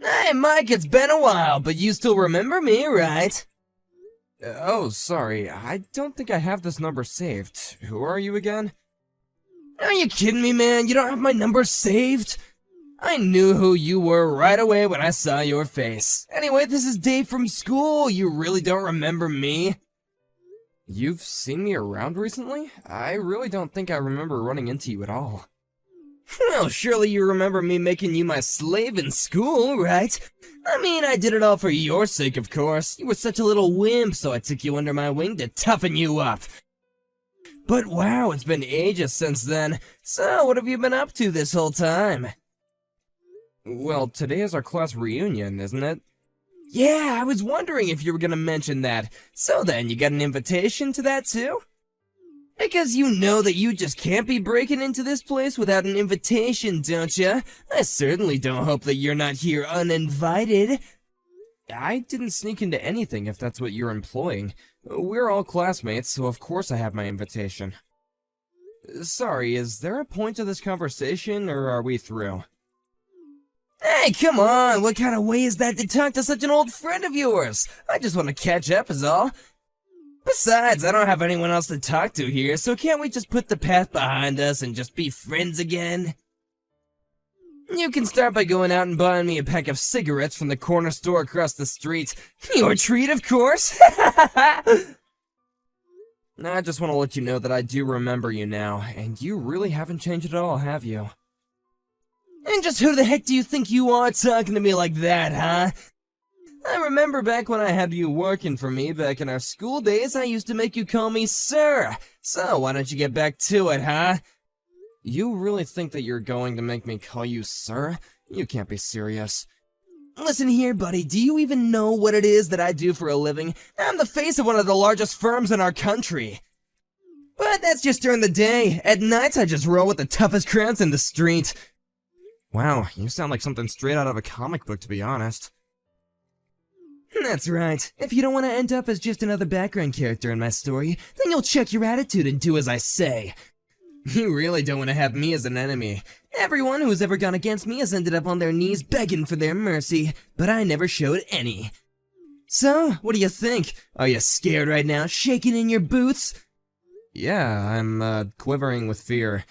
Hey, Mike, it's been a while, but you still remember me, right? Oh, sorry. I don't think I have this number saved. Who are you again? Are you kidding me, man? You don't have my number saved? I knew who you were right away when I saw your face. Anyway, this is Dave from school. You really don't remember me? You've seen me around recently? I really don't think I remember running into you at all. Well, surely you remember me making you my slave in school, right? I mean, I did it all for your sake, of course. You were such a little wimp, so I took you under my wing to toughen you up. But wow, it's been ages since then. So, what have you been up to this whole time? Well, today is our class reunion, isn't it? Yeah, I was wondering if you were gonna mention that. So then, you got an invitation to that too? Because you know that you just can't be breaking into this place without an invitation, don't ya? I certainly don't hope that you're not here uninvited. I didn't sneak into anything if that's what you're implying. We're all classmates, so of course I have my invitation. Sorry, is there a point to this conversation, or are we through? Hey, come on, what kind of way is that to talk to such an old friend of yours? I just want to catch up is all. Besides, I don't have anyone else to talk to here, so can't we just put the past behind us and just be friends again? You can start by going out and buying me a pack of cigarettes from the corner store across the street. Your treat, of course! I just want to let you know that I do remember you now, and you really haven't changed at all, have you? And just who the heck do you think you are talking to me like that, huh? I remember back when I had you working for me back in our school days, I used to make you call me sir. So why don't you get back to it, huh? You really think that you're going to make me call you sir? You can't be serious. Listen here, buddy, do you even know what it is that I do for a living? I'm the face of one of the largest firms in our country. But that's just during the day. At nights, I just roll with the toughest crowds in the street. Wow, you sound like something straight out of a comic book, to be honest. That's right. If you don't want to end up as just another background character in my story, then you'll check your attitude and do as I say. You really don't want to have me as an enemy. Everyone who's ever gone against me has ended up on their knees begging for their mercy, but I never showed any. So, what do you think? Are you scared right now, shaking in your boots? Yeah, I'm, quivering with fear.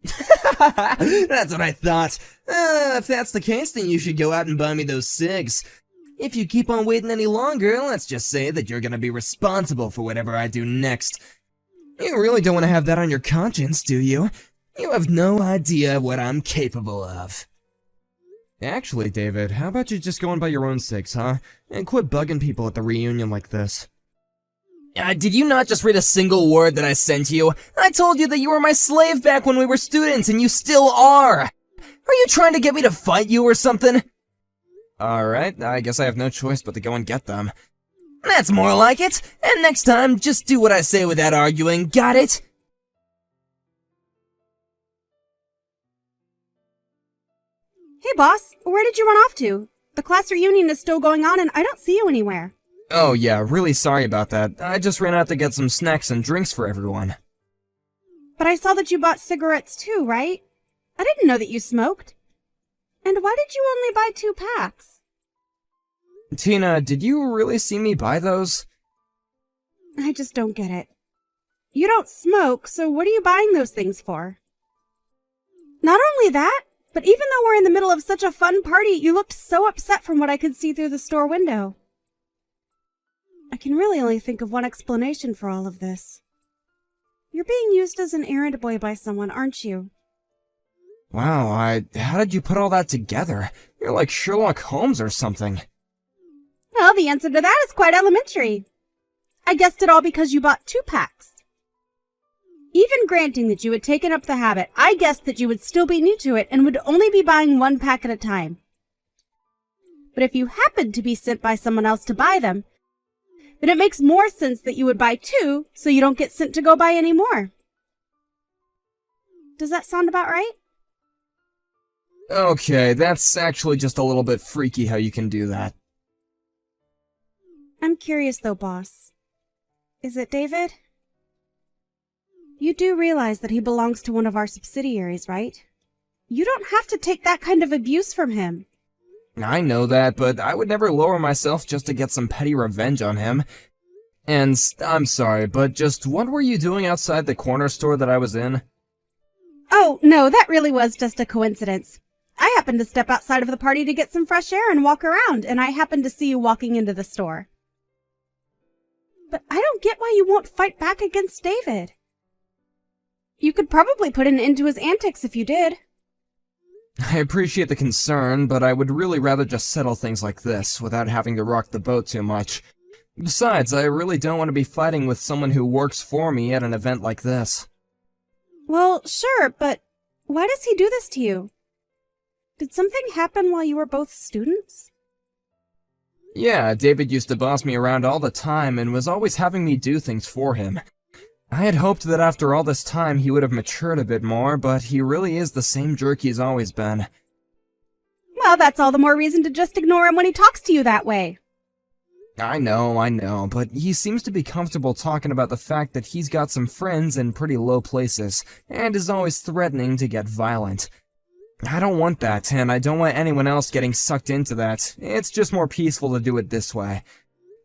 That's what I thought. If that's the case, then you should go out and buy me those cigs. If you keep on waiting any longer, let's just say that you're gonna be responsible for whatever I do next. You really don't want to have that on your conscience, do you? You have no idea what I'm capable of. Actually, David, how about you just go and buy your own cigs, huh? And quit bugging people at the reunion like this. Did you not just read a single word that I sent you? I told you that you were my slave back when we were students, and you still are! Are you trying to get me to fight you or something? Alright, I guess I have no choice but to go and get them. That's more like it! And next time, just do what I say without arguing, got it? Hey boss, where did you run off to? The class reunion is still going on and I don't see you anywhere. Oh yeah, really sorry about that. I just ran out to get some snacks and drinks for everyone. But I saw that you bought cigarettes too, right? I didn't know that you smoked. And why did you only buy 2 packs? Tina, did you really see me buy those? I just don't get it. You don't smoke, so what are you buying those things for? Not only that, but even though we're in the middle of such a fun party, you looked so upset from what I could see through the store window. I can really only think of one explanation for all of this. You're being used as an errand boy by someone, aren't you? Wow, how did you put all that together? You're like Sherlock Holmes or something. Well, the answer to that is quite elementary. I guessed it all because you bought 2 packs. Even granting that you had taken up the habit, I guessed that you would still be new to it and would only be buying 1 pack at a time. But if you happened to be sent by someone else to buy them, then it makes more sense that you would buy 2 so you don't get sent to go buy any more. Does that sound about right? Okay, that's actually just a little bit freaky how you can do that. I'm curious though, boss. Is it David? You do realize that he belongs to one of our subsidiaries, right? You don't have to take that kind of abuse from him. I know that, but I would never lower myself just to get some petty revenge on him. And I'm sorry, but just what were you doing outside the corner store that I was in? Oh, no, that really was just a coincidence. I happened to step outside of the party to get some fresh air and walk around, and I happened to see you walking into the store. But I don't get why you won't fight back against David. You could probably put an end to his antics if you did. I appreciate the concern, but I would really rather just settle things like this without having to rock the boat too much. Besides, I really don't want to be fighting with someone who works for me at an event like this. Well, sure, but why does he do this to you? Did something happen while you were both students? Yeah, David used to boss me around all the time and was always having me do things for him. I had hoped that after all this time he would have matured a bit more, but he really is the same jerk he's always been. Well, that's all the more reason to just ignore him when he talks to you that way. I know, but he seems to be comfortable talking about the fact that he's got some friends in pretty low places, and is always threatening to get violent. I don't want that, and I don't want anyone else getting sucked into that. It's just more peaceful to do it this way.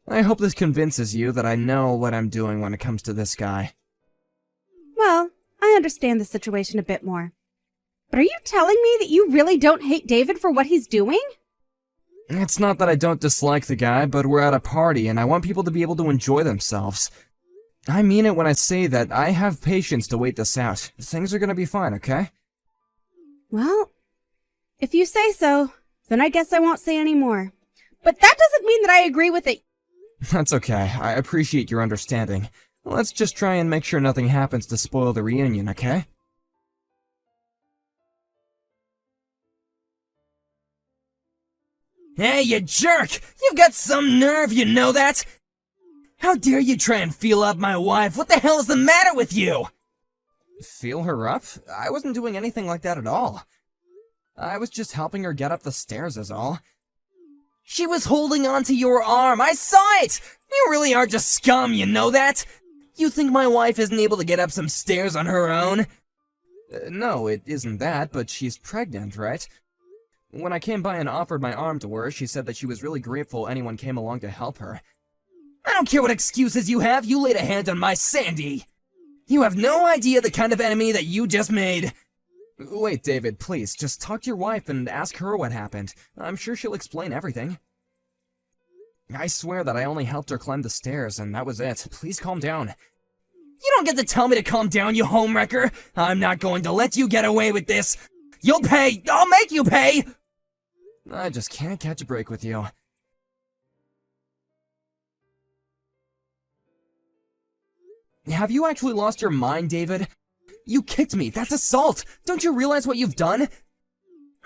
I hope this convinces you that I know what I'm doing when it comes to this guy. Well, I understand the situation a bit more. But are you telling me that you really don't hate David for what he's doing? It's not that I don't dislike the guy, but we're at a party and I want people to be able to enjoy themselves. I mean it when I say that I have patience to wait this out. Things are gonna be fine, okay? Well, if you say so, then I guess I won't say any more. But that doesn't mean that I agree with it. That's okay. I appreciate your understanding. Let's just try and make sure nothing happens to spoil the reunion, okay? Hey, you jerk! You've got some nerve, you know that? How dare you try and feel up my wife? What the hell is the matter with you? Feel her up? I wasn't doing anything like that at all. I was just helping her get up the stairs is all. She was holding on to your arm. I saw it! You really are just scum, you know that? You think my wife isn't able to get up some stairs on her own? No, it isn't that, but she's pregnant, right? When I came by and offered my arm to her, she said that she was really grateful anyone came along to help her. I don't care what excuses you have, you laid a hand on my Sandy! You have no idea the kind of enemy that you just made. Wait, David, please, just talk to your wife and ask her what happened. I'm sure she'll explain everything. I swear that I only helped her climb the stairs, and that was it. Please calm down. You don't get to tell me to calm down, you homewrecker! I'm not going to let you get away with this! You'll pay! I'll make you pay! I just can't catch a break with you. Have you actually lost your mind, David? You kicked me. That's assault. Don't you realize what you've done?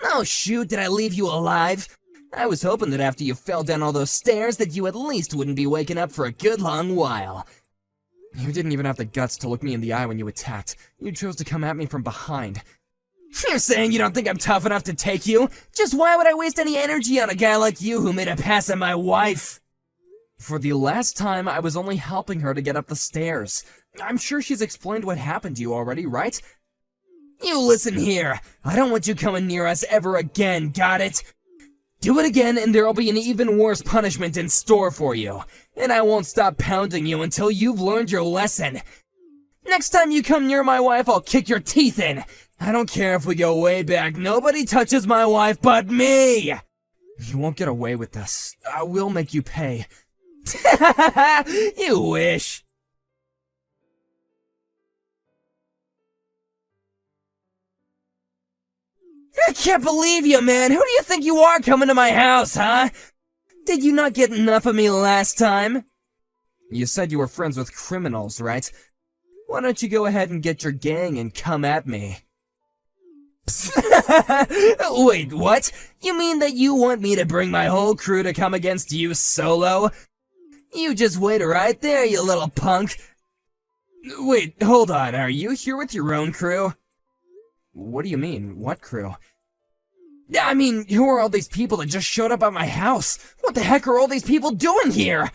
Oh shoot, did I leave you alive? I was hoping that after you fell down all those stairs that you at least wouldn't be waking up for a good long while. You didn't even have the guts to look me in the eye when you attacked. You chose to come at me from behind. You're saying you don't think I'm tough enough to take you? Just why would I waste any energy on a guy like you who made a pass at my wife? For the last time, I was only helping her to get up the stairs. I'm sure she's explained what happened to you already, right? You listen here. I don't want you coming near us ever again, got it? Do it again and there'll be an even worse punishment in store for you. And I won't stop pounding you until you've learned your lesson. Next time you come near my wife, I'll kick your teeth in. I don't care if we go way back. Nobody touches my wife but me. You won't get away with this. I will make you pay. You wish. I can't believe you, man. Who do you think you are coming to my house, huh? Did you not get enough of me last time? You said you were friends with criminals, right? Why don't you go ahead and get your gang and come at me? Wait, what? You mean that you want me to bring my whole crew to come against you solo? You just wait right there, you little punk. Wait, hold on, are you here with your own crew? What do you mean? What crew? I mean, who are all these people that just showed up at my house? What the heck are all these people doing here?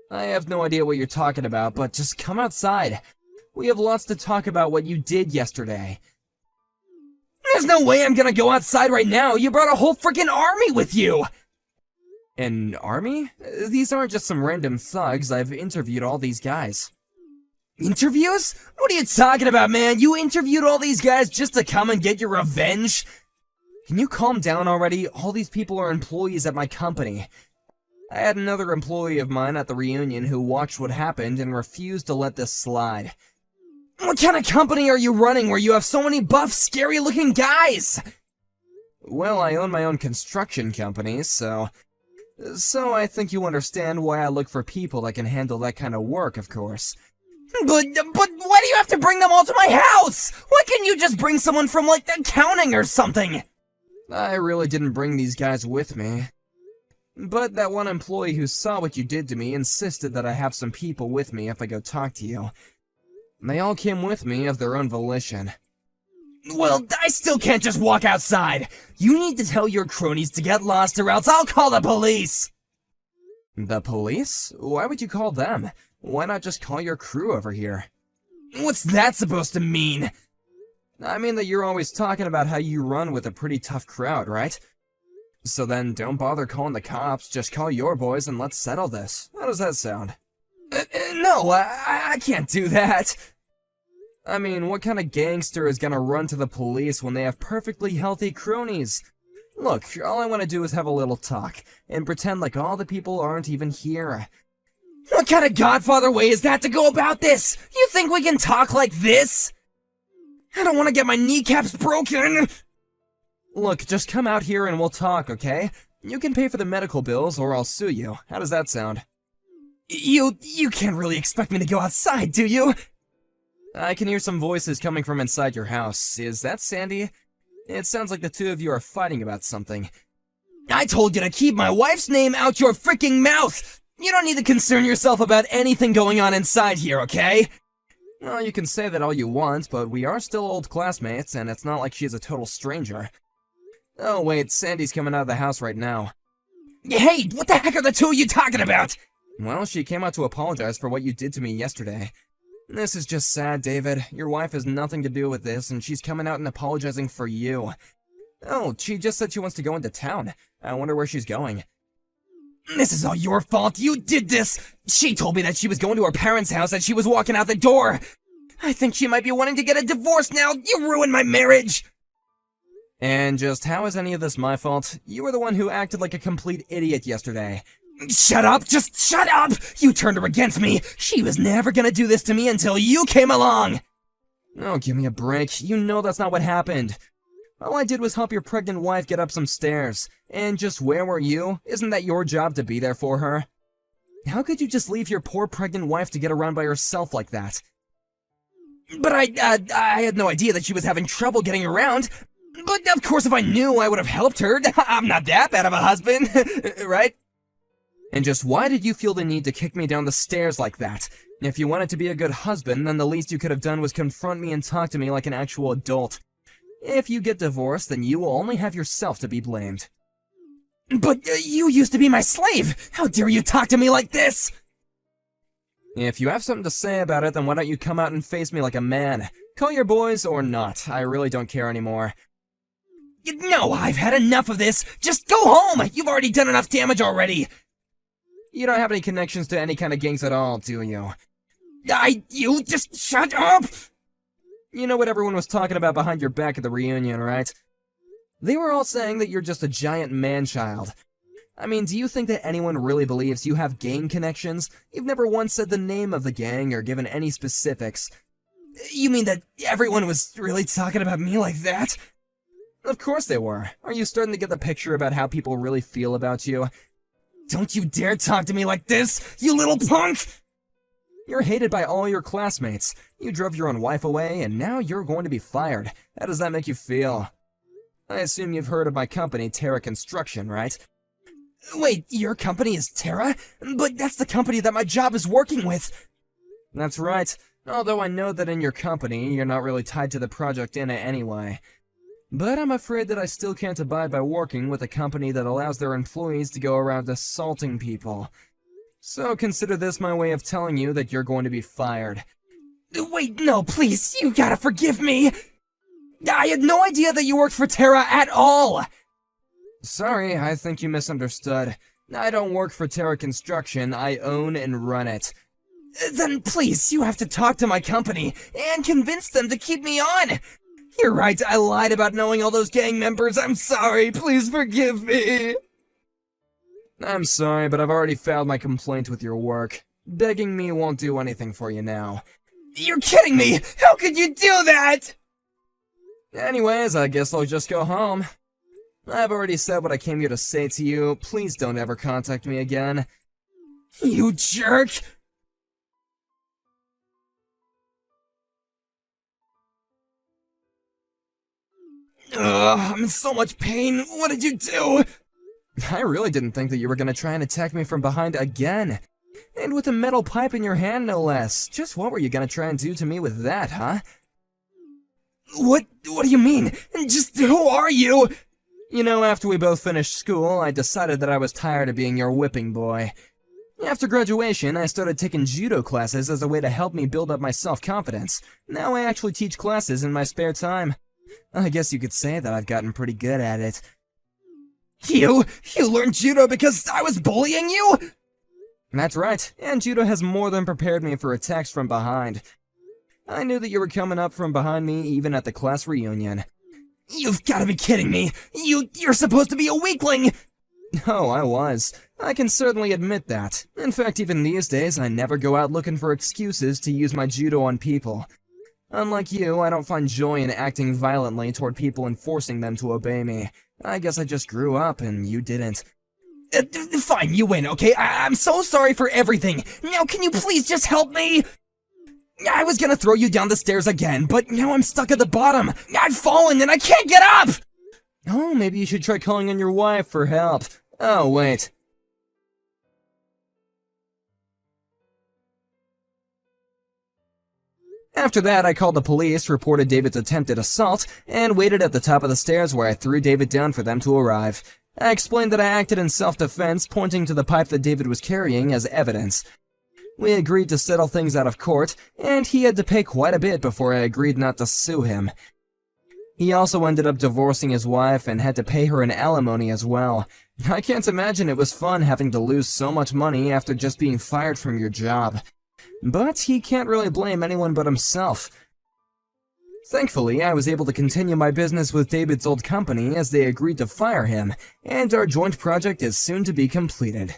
I have no idea what you're talking about, but just come outside. We have lots to talk about what you did yesterday. There's no way I'm gonna go outside right now. You brought a whole freaking army with you. An army? These aren't just some random thugs. I've interviewed all these guys. Interviews? What are you talking about, man? You interviewed all these guys just to come and get your revenge? Can you calm down already? All these people are employees at my company. I had another employee of mine at the reunion who watched what happened and refused to let this slide. What kind of company are you running where you have so many buff, scary-looking guys? Well, I own my own construction company, so I think you understand why I look for people that can handle that kind of work, of course. But why do you have to bring them all to my house? Why can't you just bring someone from, like, accounting or something? I really didn't bring these guys with me. But that one employee who saw what you did to me insisted that I have some people with me if I go talk to you. They all came with me of their own volition. Well, I still can't just walk outside. You need to tell your cronies to get lost or else I'll call the police. The police? Why would you call them? Why not just call your crew over here? What's that supposed to mean? I mean that you're always talking about how you run with a pretty tough crowd, right? So then don't bother calling the cops, just call your boys and let's settle this. How does that sound? No, I can't do that. I mean, what kind of gangster is gonna run to the police when they have perfectly healthy cronies? Look, all I want to do is have a little talk, and pretend like all the people aren't even here. What kind of Godfather way is that to go about this? You think we can talk like this? I don't want to get my kneecaps broken. Look, just come out here and we'll talk, okay? You can pay for the medical bills or I'll sue you. How does that sound? You can't really expect me to go outside, do you? I can hear some voices coming from inside your house. Is that Sandy? It sounds like the two of you are fighting about something. I told you to keep my wife's name out your freaking mouth! You don't need to concern yourself about anything going on inside here, okay? Well, you can say that all you want, but we are still old classmates, and it's not like she's a total stranger. Oh wait, Sandy's coming out of the house right now. Hey, what the heck are the two of you talking about? Well, she came out to apologize for what you did to me yesterday. This is just sad, David. Your wife has nothing to do with this, and she's coming out and apologizing for you. Oh, she just said she wants to go into town. I wonder where she's going. This is all your fault. You did this. She told me that she was going to her parents' house as she was walking out the door. I think she might be wanting to get a divorce now. You ruined my marriage. And just how is any of this my fault? You were the one who acted like a complete idiot yesterday. Shut up! Just shut up! You turned her against me! She was never gonna do this to me until you came along! Oh, give me a break. You know that's not what happened. All I did was help your pregnant wife get up some stairs. And just where were you? Isn't that your job to be there for her? How could you just leave your poor pregnant wife to get around by herself like that? But I had no idea that she was having trouble getting around. But of course if I knew, I would have helped her. I'm not that bad of a husband, right? And just why did you feel the need to kick me down the stairs like that? If you wanted to be a good husband, then the least you could have done was confront me and talk to me like an actual adult. If you get divorced, then you will only have yourself to be blamed. But you used to be my slave! How dare you talk to me like this? If you have something to say about it, then why don't you come out and face me like a man? Call your boys or not, I really don't care anymore. No, I've had enough of this! Just go home! You've already done enough damage already! You don't have any connections to any kind of gangs at all, do you? You just shut up! You know what everyone was talking about behind your back at the reunion, right? They were all saying that you're just a giant man-child. I mean, do you think that anyone really believes you have gang connections? You've never once said the name of the gang or given any specifics. You mean that everyone was really talking about me like that? Of course they were. Are you starting to get the picture about how people really feel about you? Don't you dare talk to me like this, you little punk! You're hated by all your classmates. You drove your own wife away, and now you're going to be fired. How does that make you feel? I assume you've heard of my company, Terra Construction, right? Wait, your company is Terra? But that's the company that my job is working with. That's right. Although I know that in your company, you're not really tied to the project in it anyway. But I'm afraid that I still can't abide by working with a company that allows their employees to go around assaulting people. So consider this my way of telling you that you're going to be fired. Wait, no, please, you gotta forgive me! I had no idea that you worked for Terra at all! Sorry, I think you misunderstood. I don't work for Terra Construction, I own and run it. Then please, you have to talk to my company and convince them to keep me on! You're right, I lied about knowing all those gang members. I'm sorry, please forgive me! I'm sorry, but I've already filed my complaint with your work. Begging me won't do anything for you now. You're kidding me! How could you do that?! Anyways, I guess I'll just go home. I've already said what I came here to say to you. Please don't ever contact me again. You jerk! Ugh, I'm in so much pain. What did you do? I really didn't think that you were gonna try and attack me from behind again. And with a metal pipe in your hand, no less. Just what were you gonna try and do to me with that, huh? What do you mean? Just who are you? You know, after we both finished school, I decided that I was tired of being your whipping boy. After graduation, I started taking judo classes as a way to help me build up my self-confidence. Now I actually teach classes in my spare time. I guess you could say that I've gotten pretty good at it. You learned judo because I was bullying you? That's right, and judo has more than prepared me for attacks from behind. I knew that you were coming up from behind me even at the class reunion. You've gotta be kidding me! You're supposed to be a weakling! Oh, I was. I can certainly admit that. In fact, even these days, I never go out looking for excuses to use my judo on people. Unlike you, I don't find joy in acting violently toward people and forcing them to obey me. I guess I just grew up and you didn't. Fine, you win, okay? I'm so sorry for everything. Now can you please just help me? I was gonna throw you down the stairs again, but now I'm stuck at the bottom. I've fallen and I can't get up! Oh, maybe you should try calling on your wife for help. Oh, wait. After that, I called the police, reported David's attempted assault, and waited at the top of the stairs where I threw David down for them to arrive. I explained that I acted in self-defense, pointing to the pipe that David was carrying as evidence. We agreed to settle things out of court, and he had to pay quite a bit before I agreed not to sue him. He also ended up divorcing his wife and had to pay her an alimony as well. I can't imagine it was fun having to lose so much money after just being fired from your job. But he can't really blame anyone but himself. Thankfully, I was able to continue my business with David's old company as they agreed to fire him, and our joint project is soon to be completed.